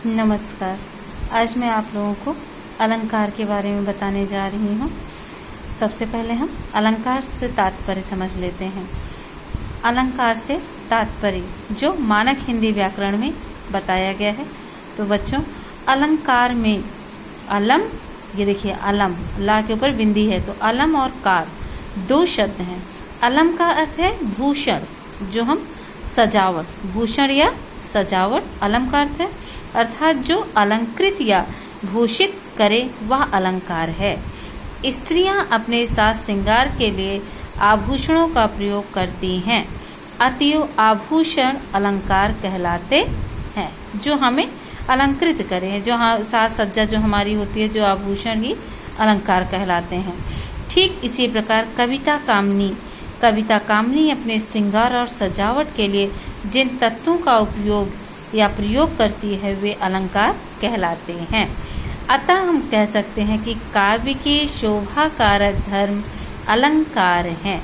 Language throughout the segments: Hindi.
नमस्कार। आज मैं आप लोगों को अलंकार के बारे में बताने जा रही हूँ। सबसे पहले हम अलंकार से तात्पर्य समझ लेते हैं। अलंकार से तात्पर्य जो मानक हिंदी व्याकरण में बताया गया है। तो बच्चों, अलंकार में अलम, ये देखिए अलम, ला के ऊपर बिंदी है, तो अलम और कार दो शब्द हैं। अलम का अर्थ है भूषण, जो हम सजावट, भूषण या सजावट अलम का अर्थ है, अर्थात जो अलंकृत या भूषित करे वह अलंकार है। स्त्रियां अपने साज श्रृंगार के लिए आभूषणों का प्रयोग करती हैं, अतएव आभूषण अलंकार कहलाते हैं। जो हमें अलंकृत करें, जो साज सज्जा जो हमारी होती है, जो आभूषण ही अलंकार कहलाते हैं। ठीक इसी प्रकार कविता कामनी अपने श्रृंगार और सजावट के लिए जिन तत्वों का उपयोग या प्रयोग करती है वे अलंकार कहलाते हैं। अतः हम कह सकते हैं कि काव्य के शोभा कारक धर्म अलंकार हैं।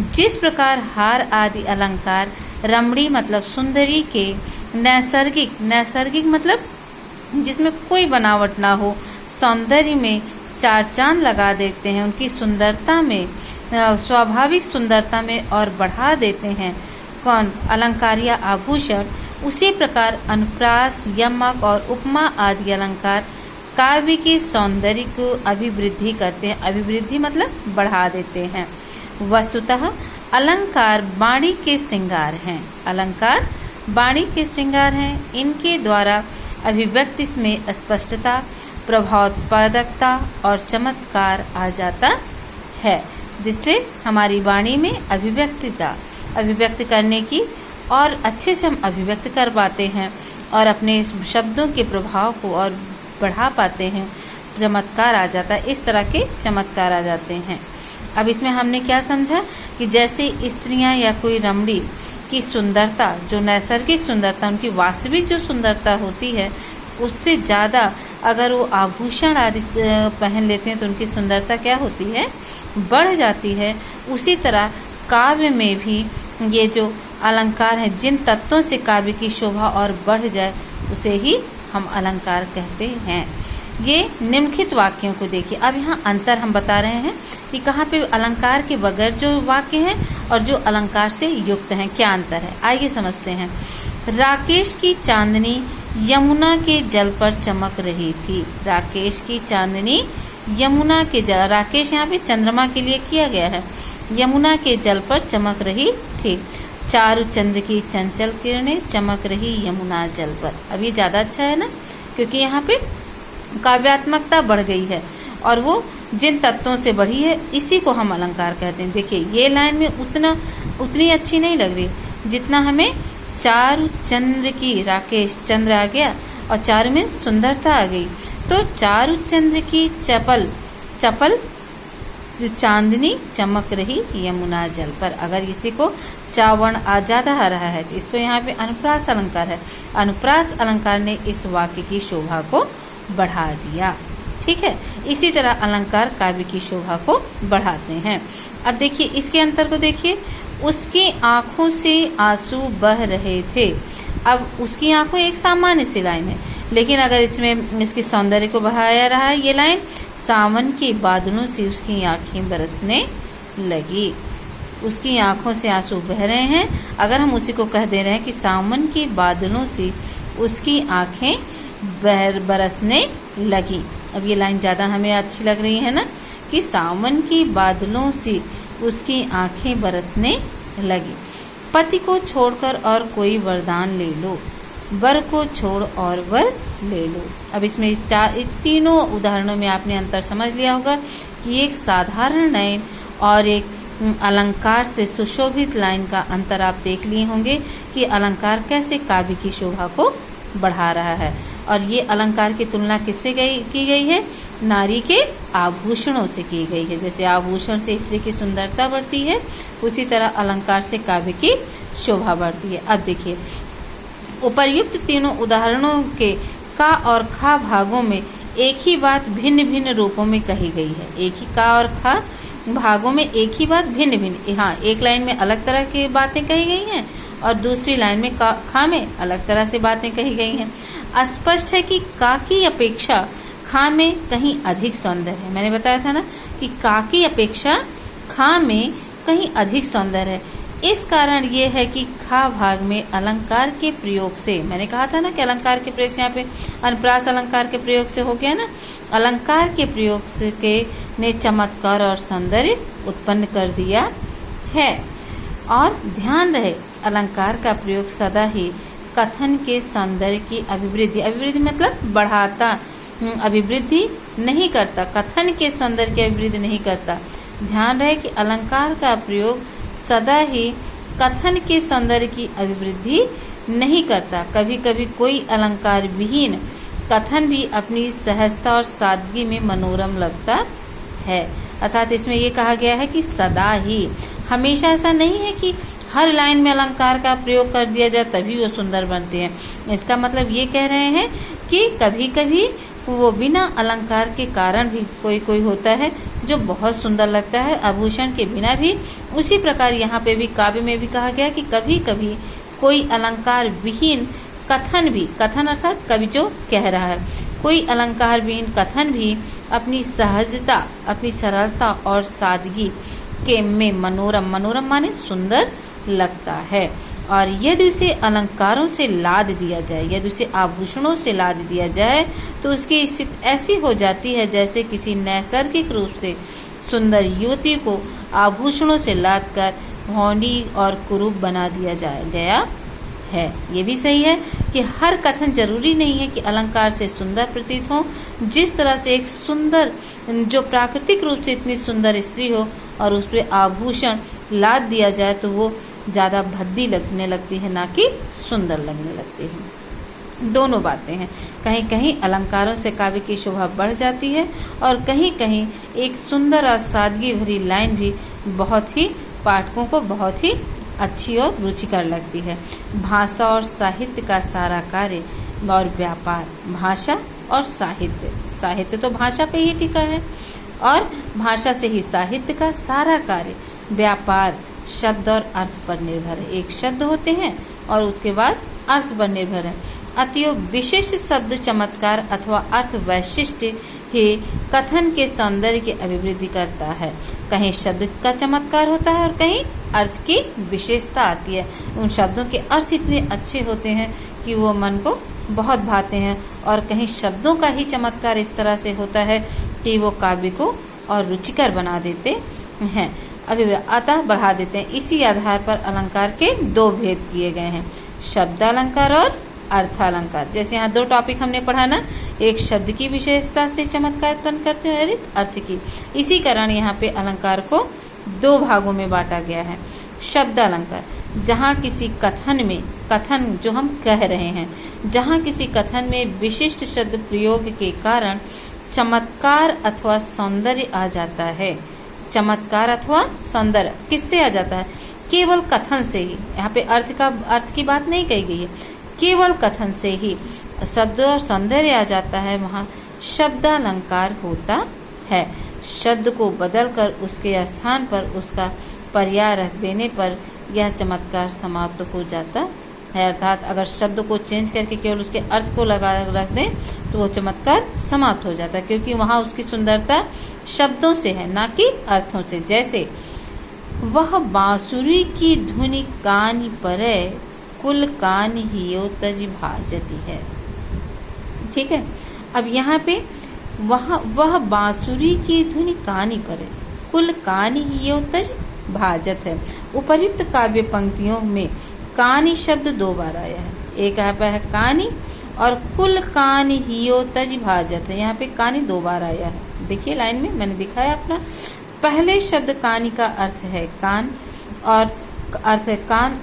जिस प्रकार हार आदि अलंकार रमणी मतलब सुंदरी के नैसर्गिक मतलब जिसमें कोई बनावट ना हो, सौंदर्य में चार चांद लगा देते हैं, उनकी सुंदरता में, स्वाभाविक सुंदरता में और बढ़ा देते हैं कौन, अलंकार या आभूषण। उसी प्रकार अनुप्रास, यमक और उपमा आदि अलंकार काव्य के सौंदर्य को अभिवृद्धि करते हैं। अभिवृद्धि मतलब बढ़ा देते हैं। वस्तुतः अलंकार वाणी के श्रृंगार हैं। अलंकार वाणी के श्रृंगार हैं। इनके द्वारा अभिव्यक्ति में स्पष्टता, प्रभावोत्पादकता और चमत्कार आ जाता है, जिससे हमारी वाणी में अभिव्यक्त करने की और अच्छे से हम अभिव्यक्त कर पाते हैं और अपने शब्दों के प्रभाव को और बढ़ा पाते हैं। चमत्कार आ जाता है, इस तरह के चमत्कार आ जाते हैं। अब इसमें हमने क्या समझा कि जैसे स्त्रियां या कोई रमणी की सुंदरता, जो नैसर्गिक सुंदरता, उनकी वास्तविक जो सुंदरता होती है, उससे ज़्यादा अगर वो आभूषण आदि पहन लेते हैं तो उनकी सुंदरता क्या होती है, बढ़ जाती है। उसी तरह काव्य में भी ये जो अलंकार है, जिन तत्वों से काव्य की शोभा और बढ़ जाए उसे ही हम अलंकार कहते हैं। ये निम्नलिखित वाक्यों को देखिए। अब यहाँ अंतर हम बता रहे हैं कि कहाँ पे अलंकार के बगैर जो वाक्य हैं और जो अलंकार से युक्त हैं, क्या अंतर है, आइए समझते हैं। राकेश की चांदनी यमुना के जल पर चमक रही थी। राकेश की चांदनी यमुना के जल, राकेश यहाँ पे चंद्रमा के लिए किया गया है, यमुना के जल पर चमक रही थी। चारु चंद्र की चंचल किरणें चमक रही यमुना जल पर। अब ये ज्यादा अच्छा है ना, क्योंकि यहाँ पे काव्यात्मकता बढ़ गई है और वो जिन तत्वों से बढ़ी है, इसी को हम अलंकार कहते हैं। देखिए ये लाइन में उतनी अच्छी नहीं लग रही जितना हमें चारु चंद्र की, राकेश चंद्र आ गया और चारु में सुंदरता आ गई, तो चारु चंद्र की चपल जो चांदनी चमक रही यमुना जल पर। अगर इसी को चावण आ ज्यादा आ रहा है तो इसको यहाँ पे अनुप्रास अलंकार है। अनुप्रास अलंकार ने इस वाक्य की शोभा को बढ़ा दिया। ठीक है, इसी तरह अलंकार काव्य की शोभा को बढ़ाते हैं। अब देखिए इसके अंतर को देखिए। उसकी आंखों से आंसू बह रहे थे। अब उसकी आंखों एक सामान्य सी लाइन है, लेकिन अगर इसमें इसकी सौंदर्य को बढ़ाया रहा है, ये लाइन सावन के बादलों से उसकी आंखें बरसने लगी। उसकी आंखों से आंसू बह रहे हैं, अगर हम उसी को कह दे रहे हैं कि सावन के बादलों से उसकी आंखें बरसने लगी। अब ये लाइन ज्यादा हमें अच्छी लग रही है ना, कि सावन के बादलों से उसकी आंखें बरसने लगी। पति को छोड़कर और कोई वरदान ले लो, वर को छोड़ और वर ले लो। अब इसमें तीनों उदाहरणों में आपने अंतर समझ लिया होगा कि एक साधारण लाइन और एक अलंकार से सुशोभित लाइन का अंतर आप देख लिए होंगे कि अलंकार कैसे काव्य की शोभा को बढ़ा रहा है। और ये अलंकार की तुलना किससे की गई है, नारी के आभूषणों से की गई है। जैसे आभूषण से स्त्री की सुंदरता बढ़ती है, उसी तरह अलंकार से काव्य की शोभा बढ़ती है। अब देखिए उपर्युक्त तीनों उदाहरणों के का और खा भागों में एक ही बात भिन्न भिन्न रूपों में कही गई है। एक ही का और खा भागों में एक ही बात भिन्न भिन्न, हाँ एक लाइन में अलग तरह की बातें कही गई हैं और दूसरी लाइन में खा में अलग तरह से बातें कही गई हैं। स्पष्ट है कि का की अपेक्षा खा में कहीं अधिक सौंदर्य है। मैंने बताया था ना कि का की अपेक्षा खा में कहीं अधिक सौंदर्य है। इस कारण ये है कि खा भाग में अलंकार के प्रयोग से, मैंने कहा था ना कि अलंकार के प्रयोग से, यहाँ पे अनुप्रास अलंकार के प्रयोग से हो गया ना, अलंकार के प्रयोग से के ने चमत्कार और सौंदर्य उत्पन्न कर दिया है। और ध्यान रहे, अलंकार का प्रयोग सदा ही कथन के सौंदर्य की अभिवृद्धि, अभिवृद्धि मतलब बढ़ाता, अभिवृद्धि नहीं करता, कथन के सौंदर्य की अभिवृद्धि नहीं करता। ध्यान रहे कि अलंकार का प्रयोग सदा ही कथन के सौंदर्य की अभिवृद्धि नहीं करता। कभी कभी कोई अलंकार विहीन कथन भी अपनी सहजता और सादगी में मनोरम लगता है। अर्थात इसमें ये कहा गया है कि सदा ही, हमेशा ऐसा नहीं है कि हर लाइन में अलंकार का प्रयोग कर दिया जाए तभी वो सुंदर बनते हैं। इसका मतलब ये कह रहे हैं कि कभी कभी वो बिना अलंकार के कारण भी कोई होता है जो बहुत सुंदर लगता है, आभूषण के बिना भी। उसी प्रकार यहाँ पे भी काव्य में भी कहा गया कि कभी कभी कोई अलंकार विहीन कथन भी, कथन अर्थात कवि जो कह रहा है, कोई अलंकार विहीन कथन भी अपनी सहजता, अपनी सरलता और सादगी के में मनोरम, मनोरम माने सुंदर लगता है। और यदि उसे अलंकारों से लाद दिया जाए, यदि उसे आभूषणों से लाद दिया जाए तो उसकी स्थिति ऐसी हो जाती है जैसे किसी नैसर्गिक रूप से सुंदर युवती को आभूषणों से लाद कर भौंडी और कुरूप बना दिया गया है। ये भी सही है कि हर कथन जरूरी नहीं है कि अलंकार से सुंदर प्रतीत हो। जिस तरह से एक सुंदर, जो प्राकृतिक रूप से इतनी सुंदर स्त्री हो और उस पर आभूषण लाद दिया जाए तो वो ज्यादा भद्दी लगने लगती है, ना कि सुंदर लगने लगती है। दोनों बातें हैं। कहीं कहीं अलंकारों से काव्य की शोभा बढ़ जाती है और कहीं कहीं एक सुंदर और सादगी भरी लाइन भी बहुत ही पाठकों को बहुत ही अच्छी और रुचिकर लगती है। भाषा और साहित्य का सारा कार्य और व्यापार, भाषा और साहित्य, साहित्य तो भाषा पे ही टिका है और भाषा से ही साहित्य का सारा कार्य, व्यापार शब्द और अर्थ पर निर्भर है। एक शब्द होते हैं और उसके बाद अर्थ पर निर्भर है। अतएव विशिष्ट शब्द चमत्कार अथवा अर्थ वैशिष्ट ही कथन के सौंदर्य की अभिवृद्धि करता है। कहीं शब्द का चमत्कार होता है और कहीं अर्थ की विशेषता आती है। उन शब्दों के अर्थ इतने अच्छे होते हैं कि वो मन को बहुत भाते हैं, और कहीं शब्दों का ही चमत्कार इस तरह से होता है कि वो काव्य को और रुचिकर बना देते हैं, अतः बढ़ा देते हैं। इसी आधार पर अलंकार के दो भेद किए गए हैं, शब्द अलंकार और अर्थालंकार। जैसे यहाँ दो टॉपिक हमने पढ़ा ना, एक शब्द की विशेषता से चमत्कार उत्पन्न करते हैं और एक अर्थ की। इसी कारण यहाँ पे अलंकार को दो भागों में बांटा गया है। शब्द अलंकार, जहाँ किसी कथन में, कथन जो हम कह रहे हैं, जहाँ किसी कथन में विशिष्ट शब्द प्रयोग के कारण चमत्कार अथवा सौंदर्य आ जाता है। चमत्कार अथवा सौंदर्य किससे आ जाता है? केवल कथन से ही। यहाँ पे अर्थ की बात नहीं कही गई है, केवल कथन से ही शब्द और सौंदर्य आ जाता है, वहाँ शब्दालंकार होता है। शब्द को बदलकर उसके स्थान पर उसका पर्याय रख देने पर यह चमत्कार समाप्त हो जाता है। अर्थात अगर शब्द को चेंज करके केवल उसके अर्थ को लगा रख दें तो वो चमत्कार समाप्त हो जाता है, क्योंकि वहाँ उसकी सुंदरता शब्दों से है, ना कि अर्थों से। जैसे वह बांसुरी की धुनि कान परे, कुल कान हियो तज भाजती है। ठीक है, अब यहाँ पे वह बांसुरी की धुनि कानी परे, कुल कान हियो तज भाजत है। उपर्युक्त काव्य पंक्तियों में कानी शब्द दो बार आया है। एक यहाँ पे है कानी और कुल कान हियो तज भाजत है। यहाँ पे कानी दो बार आया है। देखिए लाइन में मैंने दिखाया अपना। पहले शब्द कानी का अर्थ है कान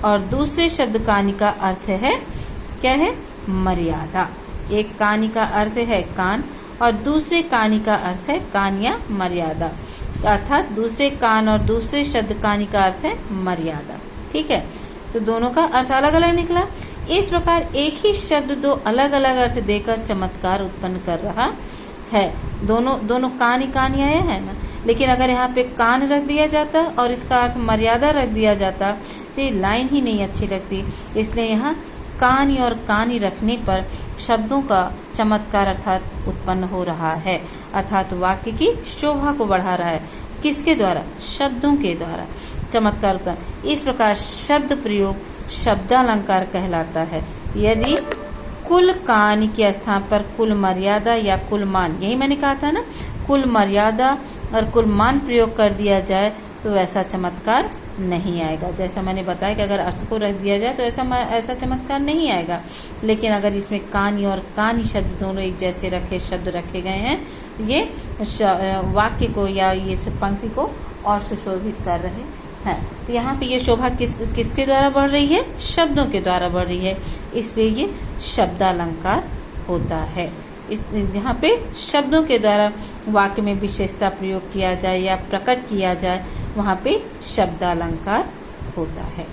और दूसरे शब्द कानी का अर्थ है क्या है? मर्यादा। एक कानी का अर्थ है कान और दूसरे कानी का अर्थ है कान या मर्यादा, अर्थात दूसरे कान और दूसरे शब्द कानी का अर्थ है मर्यादा। ठीक है, तो दोनों का अर्थ अलग अलग निकला। इस प्रकार एक ही शब्द दो अलग अलग अर्थ देकर चमत्कार उत्पन्न कर रहा है। दोनों कानी आया है ना, लेकिन अगर यहाँ पे कान रख दिया जाता और इसका अर्थ मर्यादा रख दिया जाता तो ये लाइन ही नहीं अच्छी लगती। इसलिए यहाँ कानी और कानी रखने पर शब्दों का चमत्कार अर्थात उत्पन्न हो रहा है, अर्थात वाक्य की शोभा को बढ़ा रहा है। किसके द्वारा? शब्दों के द्वारा चमत्कार का। इस प्रकार शब्द प्रयोग शब्दालंकार कहलाता है। यदि कुल कान के स्थान पर कुल मर्यादा या कुल मान, यही मैंने कहा था ना, कुल मर्यादा और कुल मान प्रयोग कर दिया जाए तो ऐसा चमत्कार नहीं आएगा। जैसा मैंने बताया कि अगर अर्थ को रख दिया जाए तो ऐसा चमत्कार नहीं आएगा। लेकिन अगर इसमें कानी और कानी शब्द दोनों एक जैसे शब्द रखे गए हैं, ये वाक्य को या ये पंक्ति को और सुशोभित कर रहे हैं। तो यहाँ पे ये शोभा किसके द्वारा बढ़ रही है? शब्दों के द्वारा बढ़ रही है, इसलिए ये शब्दालंकार होता है। जहाँ पे शब्दों के द्वारा वाक्य में विशेषता प्रयोग किया जाए या प्रकट किया जाए, वहाँ पे शब्दालंकार होता है।